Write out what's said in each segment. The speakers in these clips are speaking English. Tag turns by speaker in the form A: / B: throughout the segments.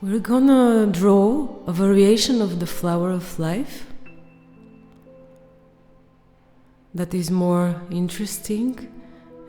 A: We're gonna draw a variation of the flower of life that is more interesting.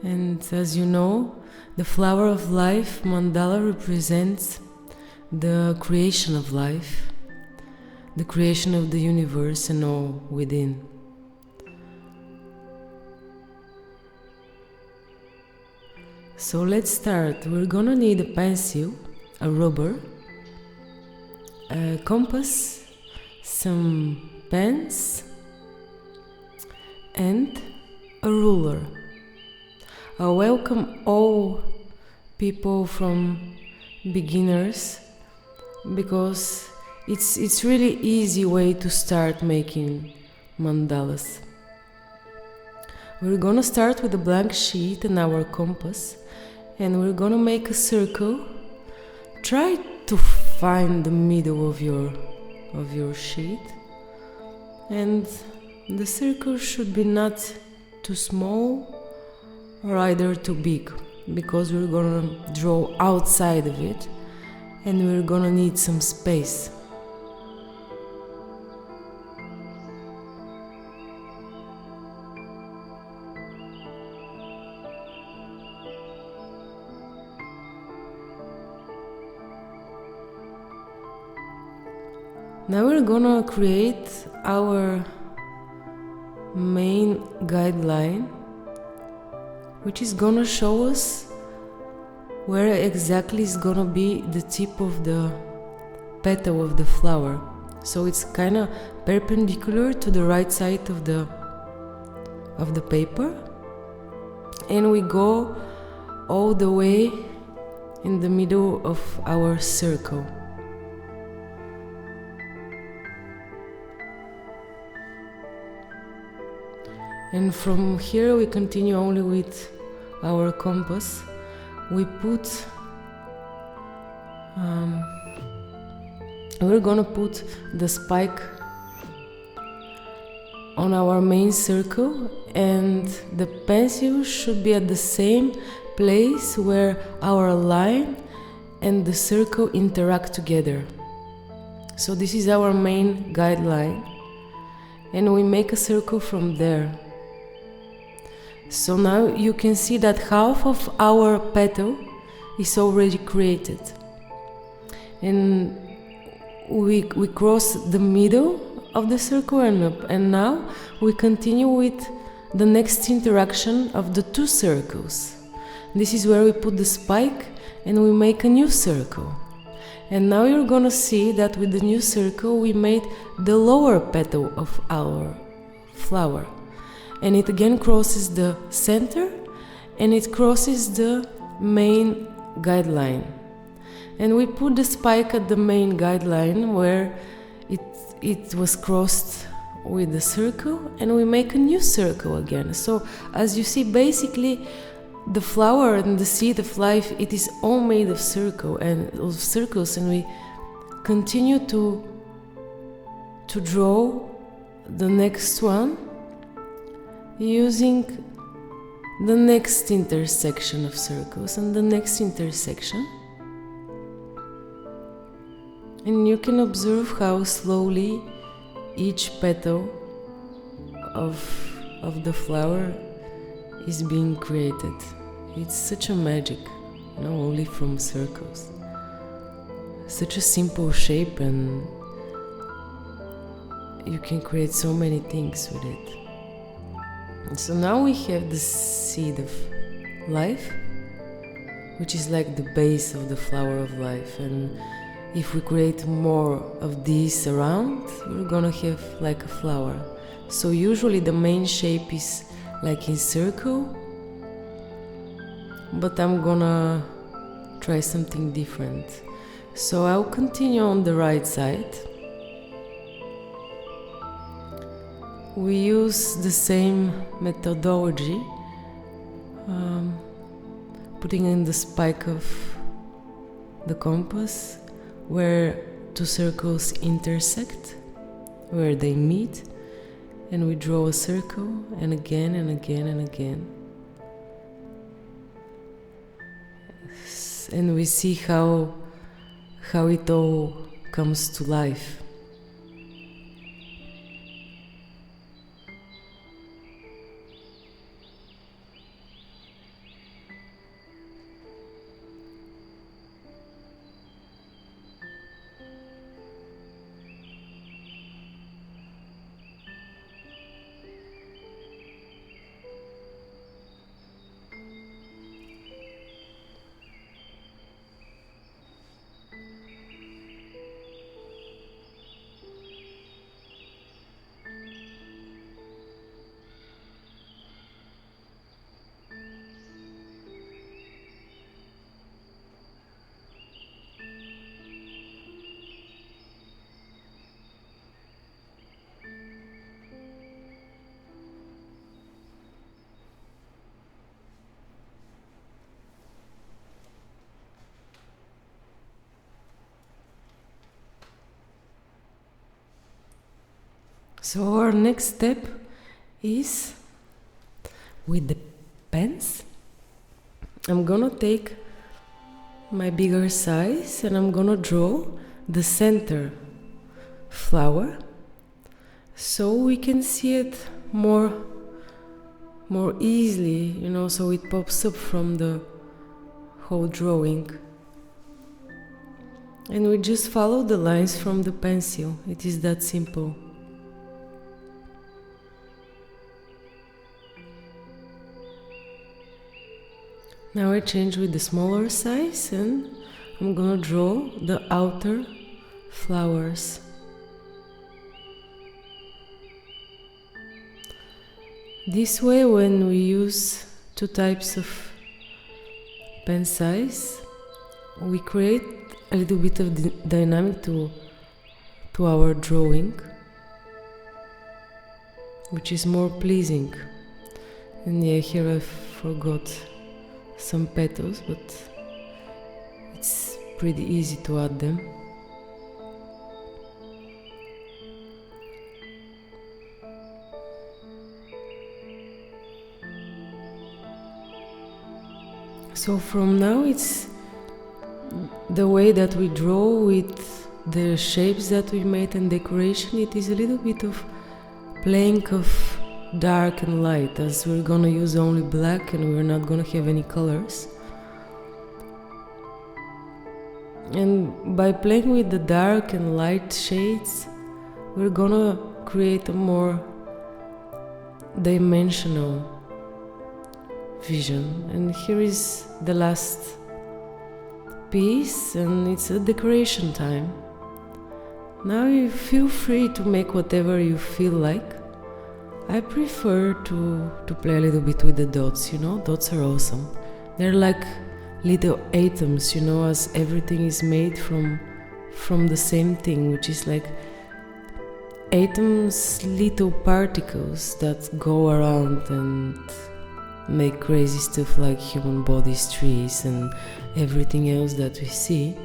A: And as you know, the flower of life, Mandala, represents the creation of life, the creation of the universe and all within. So let's start. We're gonna need a pencil, a rubber, a compass, some pens, and a ruler. I welcome all people from beginners because it's really easy way to start making mandalas. We're gonna start with a blank sheet and our compass, and we're gonna make a circle. Try to find the middle of your sheet, and the circle should be not too small or either too big, because we're gonna draw outside of it and we're gonna need some space. Now we're gonna create our main guideline, which is gonna show us where exactly is gonna be the tip of the petal of the flower. So it's kind of perpendicular to the right side of the paper, and we go all the way in the middle of our circle. And from here we continue only with our compass. We put, we're gonna put the spike on our main circle, and the pencil should be at the same place where our line and the circle interact together. So this is our main guideline, and we make a circle from there. So now you can see that half of our petal is already created, and we cross the middle of the circle and now we continue with the next interaction of the two circles. This is where we put the spike and we make a new circle. And now you're gonna see that with the new circle we made the lower petal of our flower. And it again crosses the center and it crosses the main guideline. And we put the spike at the main guideline where it was crossed with the circle, and we make a new circle again. So as you see, basically the flower and the seed of life, it is all made of circles, and we continue to draw the next one using the next intersection of circles and the next intersection. And you can observe how slowly each petal of the flower is being created. It's such a magic, only from circles. Such a simple shape, and you can create so many things with it. So now we have the seed of life, which is like the base of the flower of life, and if we create more of these around, we're gonna have like a flower. So usually the main shape is like in circle, but I'm gonna try something different. So I'll continue on the right side. We use the same methodology, putting in the spike of the compass where two circles intersect, where they meet, and we draw a circle, and again and again and again. And we see how how it all comes to life. So our next step is with the pens. I'm gonna take my bigger size and I'm gonna draw the center flower so we can see it more easily, so it pops up from the whole drawing. And we just follow the lines from the pencil. It is that simple. Now I change with the smaller size and I'm gonna draw the outer flowers. This way, when we use two types of pen size, we create a little bit of dynamic to our drawing, which is more pleasing. And yeah, here I forgot some petals, but it's pretty easy to add them. So from now it's the way that we draw with the shapes that we made and decoration. It is a little bit of playing of dark and light, as we're gonna use only black and we're not gonna have any colors. And by playing with the dark and light shades, we're gonna create a more dimensional vision. And here is the last piece, and it's a decoration time. Now you feel free to make whatever you feel like. I prefer to play a little bit with the dots, dots are awesome. They're like little atoms, as everything is made from the same thing, which is like atoms, little particles that go around and make crazy stuff like human bodies, trees, and everything else that we see.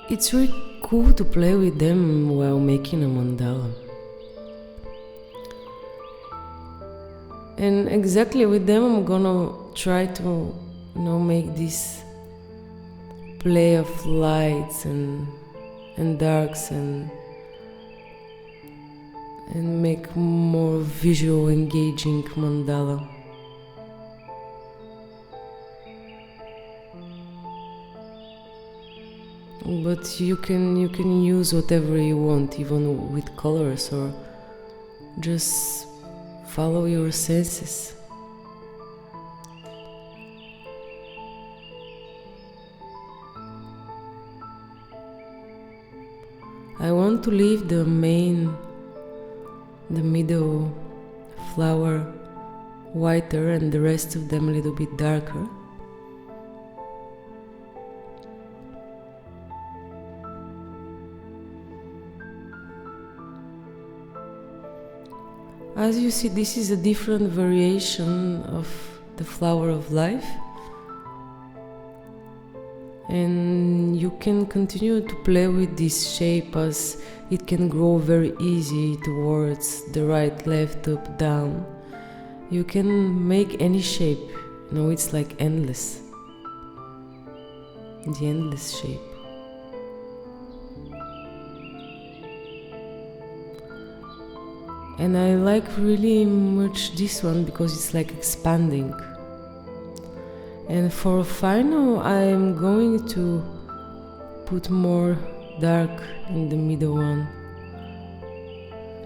A: It's really cool to play with them while making a mandala. And exactly with them I'm gonna try to make this play of lights and darks and make more visual engaging mandala. But you can use whatever you want, even with colors, or just follow your senses. I want to leave the middle flower whiter and the rest of them a little bit darker. As you see, this is a different variation of the flower of life, and you can continue to play with this shape as it can grow very easy towards the right, left, up, down. You can make any shape, it's like endless. the endless shape. And I like really much this one because it's like expanding. And for final, I'm going to put more dark in the middle one.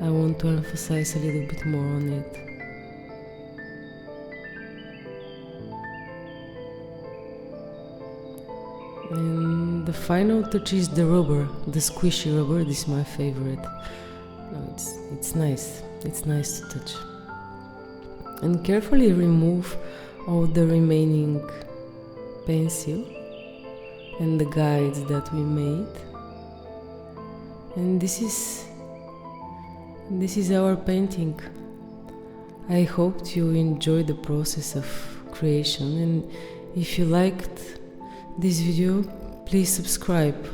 A: I want to emphasize a little bit more on it. And the final touch is the rubber, the squishy rubber. This is my favorite. No, it's nice. It's nice to touch. And carefully remove all the remaining pencil and the guides that we made. And this is our painting. I hope you enjoyed the process of creation, and if you liked this video, please subscribe.